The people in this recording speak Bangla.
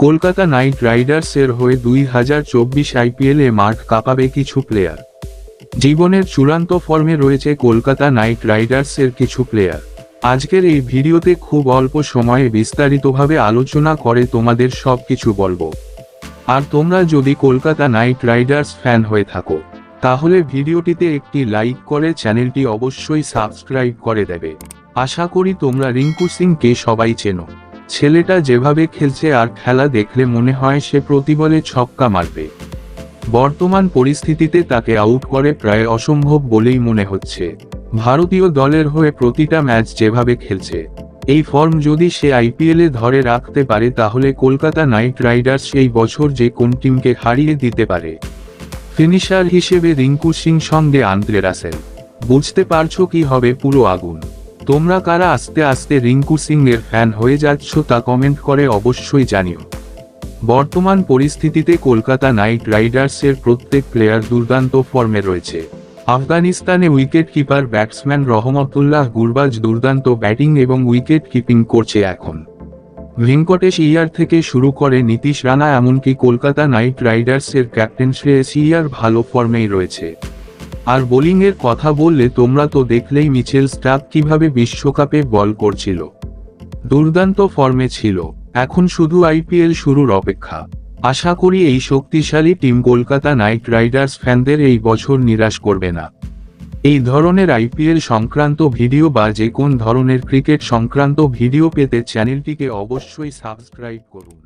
কলকাতা নাইট রাইডার্সের হয়ে 2024 আইপিএলে মাঠ কাঁপাবে কিছু প্লেয়ার। জীবনের চূড়ান্ত ফর্মে রয়েছে কলকাতা নাইট রাইডার্সের কিছু প্লেয়ার। আজকের এই ভিডিওতে খুব অল্প সময়ে বিস্তারিতভাবে আলোচনা করে তোমাদের সবকিছু বলবো। আর তোমরা যদি কলকাতা নাইট রাইডার্স ফ্যান হয়ে থাকো তাহলে ভিডিওটিতে একটি লাইক করে চ্যানেলটি অবশ্যই সাবস্ক্রাইব করে দেবে। আশা করি তোমরা রিঙ্কু সিংকে সবাই চেনো। ছেলেটা যেভাবে খেলছে আর খেলা দেখলে মনে হয় সে প্রতি বলে ছক্কা মারবে। বর্তমান পরিস্থিতিতে তাকে আউট করে প্রায় অসম্ভব বলেই মনে হচ্ছে। ভারতীয় দলের হয়ে প্রতিটা ম্যাচ যেভাবে খেলছে, এই ফর্ম যদি সে আইপিএলে ধরে রাখতে পারে তাহলে কলকাতা নাইট রাইডার্স এই বছর যে কোন টিমকে হারিয়ে দিতে পারে। ফিনিশার হিসেবে রিঙ্কু সিং সঙ্গে আন্দ্রে রাসেল, বুঝতে পারছো কি হবে পুরো আগুন। তোমরা কারা আস্তে আস্তে রিঙ্কু সিং এর ফ্যান হয়ে যাচ্ছ তা কমেন্ট করে অবশ্যই জানিও। বর্তমান পরিস্থিতিতে কলকাতা নাইট রাইডার্সের প্রত্যেক প্লেয়ার দুর্দান্ত ফর্মে রয়েছে। আফগানিস্তানে উইকেট কিপার ব্যাটসম্যান রহমতুল্লাহ গুরবাজ দুর্দান্ত ব্যাটিং এবং উইকেট কিপিং করছে এখন। ভেঙ্কটেশ আইয়ার থেকে শুরু করে নীতিশ রানা এমনকি কলকাতা নাইট রাইডার্সের ক্যাপ্টেন শ্রেয়স আইয়ার ভালো ফর্মেই রয়েছে। আর বোলিংয়ের কথা বললে তোমরা তো দেখলেই মিচেল স্টার্ক কিভাবে বিশ্বকাপে বল করছিল, দুর্দান্ত ফর্মে ছিল। এখন শুধু আইপিএল শুরুর অপেক্ষা। আশা করি এই শক্তিশালী টিম কলকাতা নাইট রাইডার্স ফ্যানদের এই বছর নিরাশ করবে না। এই ধরনের আইপিএল সংক্রান্ত ভিডিও বা যে কোন ধরনের ক্রিকেট সংক্রান্ত ভিডিও পেতে চ্যানেলটিকে অবশ্যই সাবস্ক্রাইব করুন।